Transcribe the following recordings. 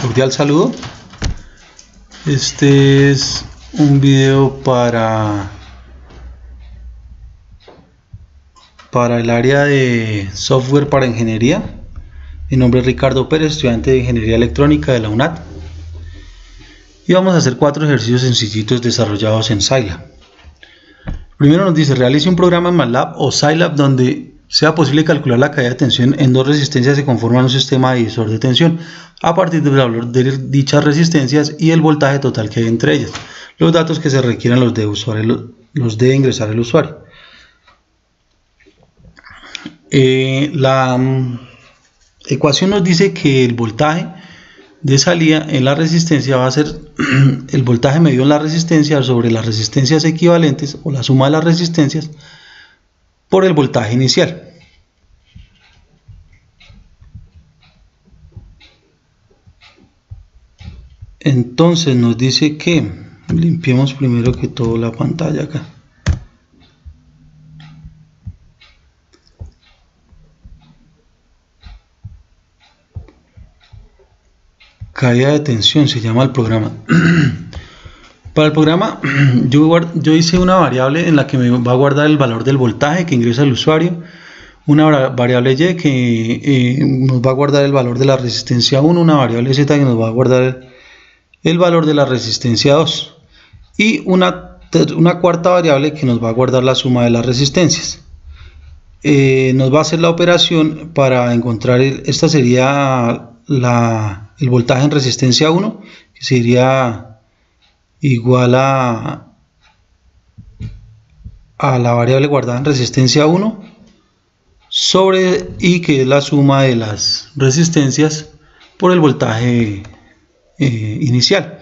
Cordial saludo. Este es un video para el área de software para ingeniería. Mi nombre es Ricardo Pérez, estudiante de ingeniería electrónica de la UNAD. Y vamos a hacer 4 ejercicios sencillitos desarrollados en Scilab. Primero nos dice: realice un programa en MATLAB o Scilab donde sea posible calcular la caída de tensión en 2 resistencias que conforman un sistema divisor de tensión a partir del valor de dichas resistencias y el voltaje total que hay entre ellas. Los datos que se requieran los debe ingresar el usuario. La ecuación nos dice que el voltaje de salida en la resistencia va a ser el voltaje medido en la resistencia sobre las resistencias equivalentes, o la suma de las resistencias, por el voltaje inicial. Entonces nos dice que limpiemos primero que todo la pantalla acá. Caída de tensión se llama el programa. Para el programa yo hice una variable en la que me va a guardar el valor del voltaje que ingresa el usuario, una variable y que nos va a guardar el valor de la resistencia 1, una variable z que nos va a guardar el valor de la resistencia 2 y una cuarta variable que nos va a guardar la suma de las resistencias. Nos va a hacer la operación para encontrar esta sería el voltaje en resistencia 1, que sería igual a la variable guardada en resistencia 1 sobre I, que es la suma de las resistencias por el voltaje inicial,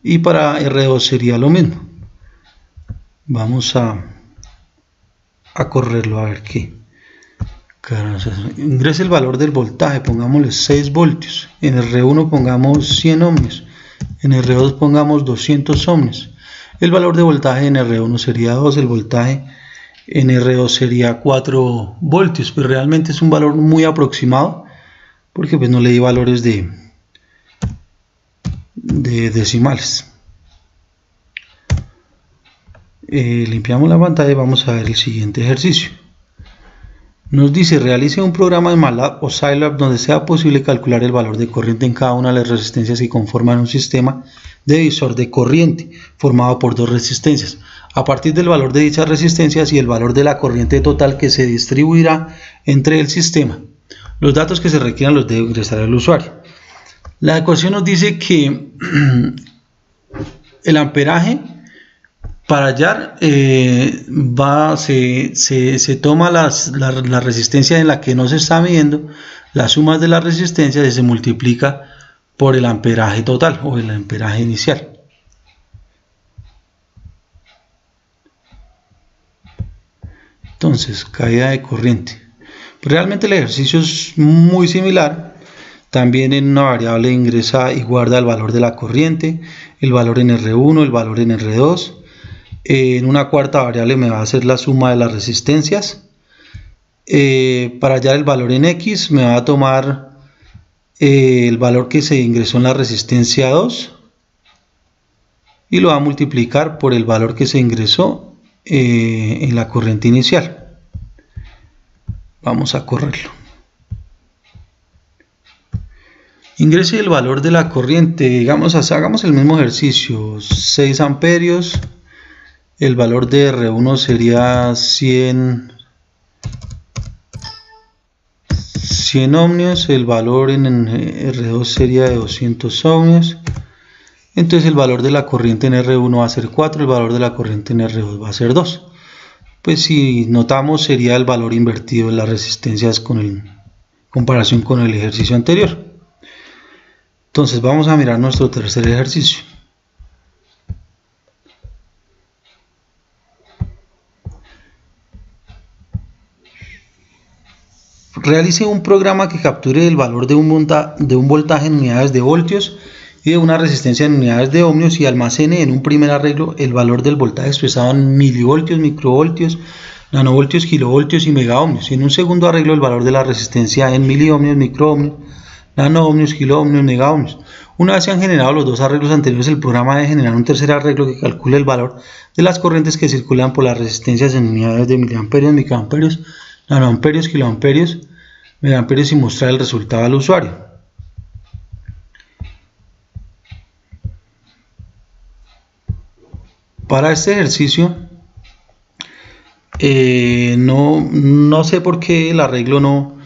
y para R2 sería lo mismo. Vamos a correrlo a ver qué. Ingrese el valor del voltaje, pongámosle 6 voltios, en R1 pongamos 100 ohmios, en R2 pongamos 200 ohmios. El valor de voltaje en R1 sería 2, el voltaje en R2 sería 4 voltios, pero realmente es un valor muy aproximado porque pues no le di valores de decimales. Limpiamos la pantalla y vamos a ver el siguiente ejercicio. Nos dice: realice un programa de MATLAB o Scilab donde sea posible calcular el valor de corriente en cada una de las resistencias que conforman un sistema de divisor de corriente formado por 2 resistencias, a partir del valor de dichas resistencias y el valor de la corriente total que se distribuirá entre el sistema. Los datos que se requieran los debe ingresar el usuario. La ecuación nos dice que el amperaje, para hallar, se toma la resistencia en la que no se está midiendo, la suma de las resistencias, y se multiplica por el amperaje total o el amperaje inicial. Entonces, caída de corriente. Realmente el ejercicio es muy similar. También en una variable ingresa y guarda el valor de la corriente, el valor en R1, el valor en R2. En una cuarta variable me va a hacer la suma de las resistencias. Para hallar el valor en X me va a tomar el valor que se ingresó en la resistencia 2 y lo va a multiplicar por el valor que se ingresó en la corriente inicial. Vamos a correrlo. Ingrese el valor de la corriente, digamos, hagamos el mismo ejercicio, 6 amperios, el valor de R1 sería 100 ohmios, el valor en R2 sería de 200 ohmios, entonces el valor de la corriente en R1 va a ser 4, el valor de la corriente en R2 va a ser 2. Pues si notamos sería el valor invertido en las resistencias en comparación con el ejercicio anterior. Entonces vamos a mirar nuestro tercer ejercicio. Realice un programa que capture el valor de un voltaje en unidades de voltios y de una resistencia en unidades de ohmios y almacene en un primer arreglo el valor del voltaje expresado en milivoltios, microvoltios, nanovoltios, kilovoltios y megaohmios, y en un segundo arreglo el valor de la resistencia en miliohmios, microohmios, nanoohmios, kiloohmios, megaohmios. Una vez se han generado los dos arreglos anteriores, el programa debe generar un tercer arreglo que calcule el valor de las corrientes que circulan por las resistencias en unidades de miliamperios, microamperios, nanoamperios, kiloamperios, megaamperios y mostrar el resultado al usuario. Para este ejercicio, no sé por qué el arreglo no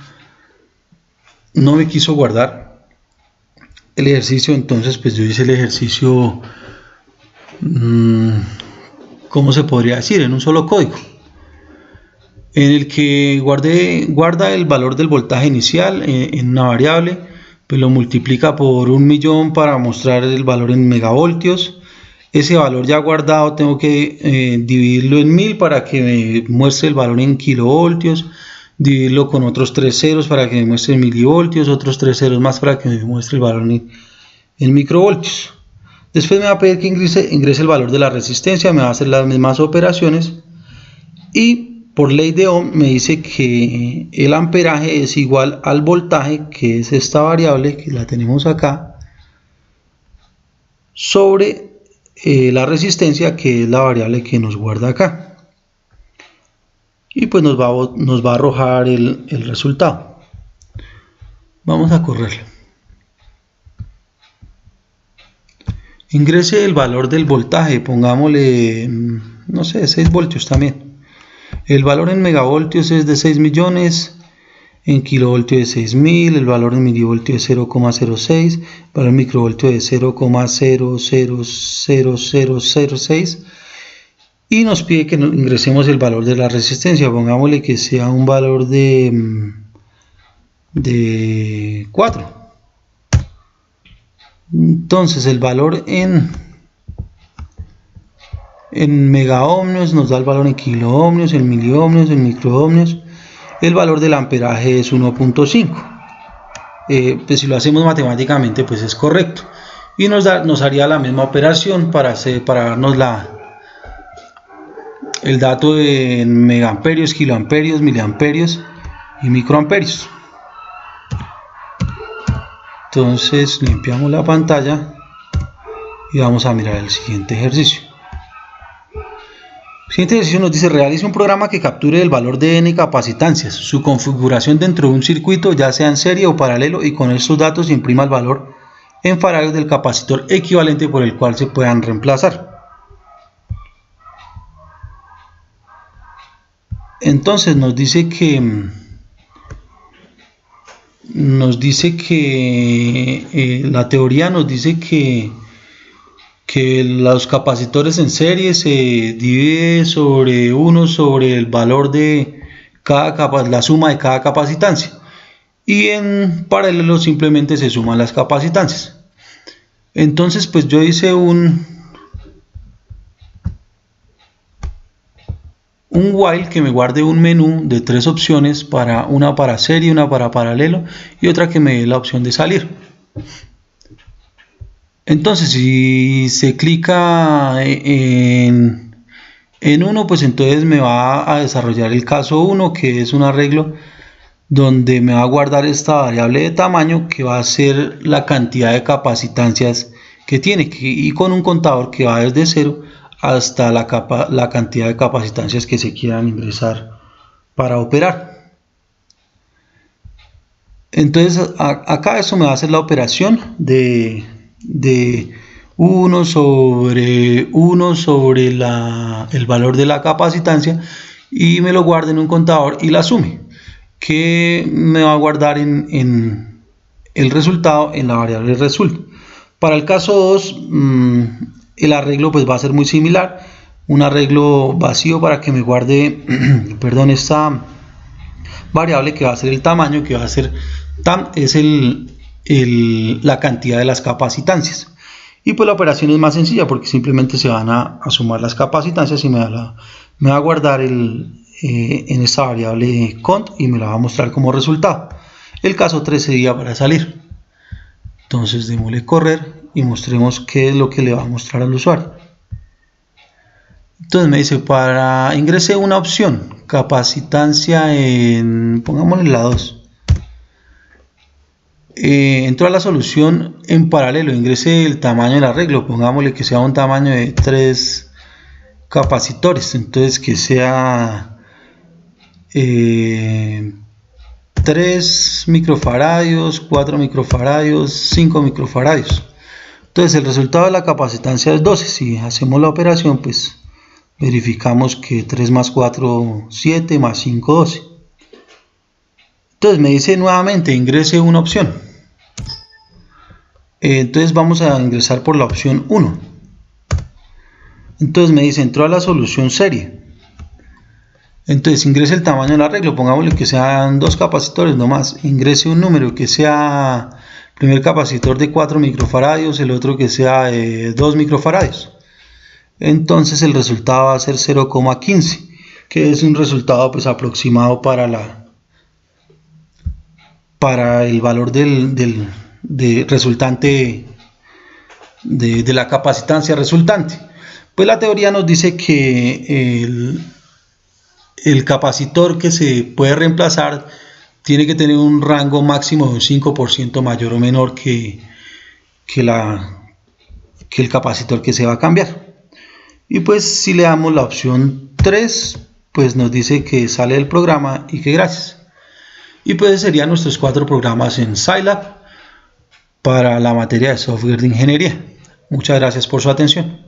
me quiso guardar el ejercicio. Entonces pues yo hice el ejercicio, ¿cómo se podría decir? En un solo código, en el que guarda el valor del voltaje inicial en una variable, pues lo multiplica por 1.000.000 para mostrar el valor en megavoltios. Ese valor ya guardado tengo que dividirlo en 1000 para que me muestre el valor en kilovoltios, dividirlo con otros 3 ceros para que me muestre en milivoltios, otros 3 ceros más para que me muestre el valor en microvoltios. Después me va a pedir que ingrese el valor de la resistencia, me va a hacer las mismas operaciones y por ley de Ohm me dice que el amperaje es igual al voltaje, que es esta variable que la tenemos acá, sobre la resistencia, que es la variable que nos guarda acá, y pues nos va a arrojar el resultado. Vamos a correrlo. Ingrese el valor del voltaje, pongámosle, no sé, 6 voltios también. El valor en megavoltios es de 6 millones, en kilovoltio de 6000, el valor en milivoltio de 0,06, el valor en microvoltio de 0,000006 y nos pide que ingresemos el valor de la resistencia. Pongámosle que sea un valor de 4. Entonces el valor en megaohmios nos da el valor en kiloohmios, en miliohmios, en microohmios. El valor del amperaje es 1.5. Pues si lo hacemos matemáticamente pues es correcto y nos haría la misma operación para darnos el dato en megaamperios, kiloamperios, miliamperios y microamperios. Entonces limpiamos la pantalla y vamos a mirar el siguiente ejercicio. El siguiente ejercicio nos dice: realice un programa que capture el valor de n capacitancias, su configuración dentro de un circuito, ya sea en serie o paralelo, y con estos datos imprima el valor en farados del capacitor equivalente por el cual se puedan reemplazar. Entonces nos dice que la teoría nos dice que los capacitores en serie se divide sobre 1 sobre el valor de la suma de cada capacitancia, y en paralelo simplemente se suman las capacitancias. Entonces pues yo hice un while que me guarde un menú de 3 opciones, una para serie, una para paralelo y otra que me dé la opción de salir. Entonces si se clica en uno, pues entonces me va a desarrollar el caso 1, que es un arreglo donde me va a guardar esta variable de tamaño, que va a ser la cantidad de capacitancias que tiene, y con un contador que va desde 0 hasta la cantidad de capacitancias que se quieran ingresar para operar. Entonces acá eso me va a hacer la operación de 1 sobre el valor de la capacitancia, y me lo guarda en un contador y la sume, que me va a guardar en el resultado en la variable result. Para el caso 2 el arreglo pues va a ser muy similar, un arreglo vacío para que me guarde perdón, esta variable que va a ser el tamaño, que va a ser la cantidad de las capacitancias. Y pues la operación es más sencilla porque simplemente se van a sumar las capacitancias y me va a guardar en esta variable cont y me la va a mostrar como resultado. El caso 3 sería para salir. Entonces démosle correr y mostremos qué es lo que le va a mostrar al usuario. Entonces me dice: para ingrese una opción, capacitancia pongámosle la 2. Entro a la solución en paralelo, ingrese el tamaño del arreglo, pongámosle que sea un tamaño de 3 capacitores, entonces que sea 3 microfaradios, 4 microfaradios, 5 microfaradios. Entonces el resultado de la capacitancia es 12. Si hacemos la operación, pues verificamos que 3 más 4, 7, más 5, 12. Entonces me dice nuevamente ingrese una opción. Entonces vamos a ingresar por la opción 1. Entonces me dice entró a la solución serie. Entonces ingrese el tamaño del arreglo, pongámosle que sean 2 capacitores nomás. Ingrese un número que sea el primer capacitor de 4 microfaradios, el otro que sea de 2 microfaradios. Entonces el resultado va a ser 0,15, que es un resultado pues aproximado para el valor del resultante de la capacitancia resultante. Pues la teoría nos dice que el capacitor que se puede reemplazar tiene que tener un rango máximo de un 5% mayor o menor que el capacitor que se va a cambiar. Y pues si le damos la opción 3, pues nos dice que sale del programa y que gracias. Y pues serían nuestros 4 programas en Scilab para la materia de software de ingeniería. Muchas gracias por su atención.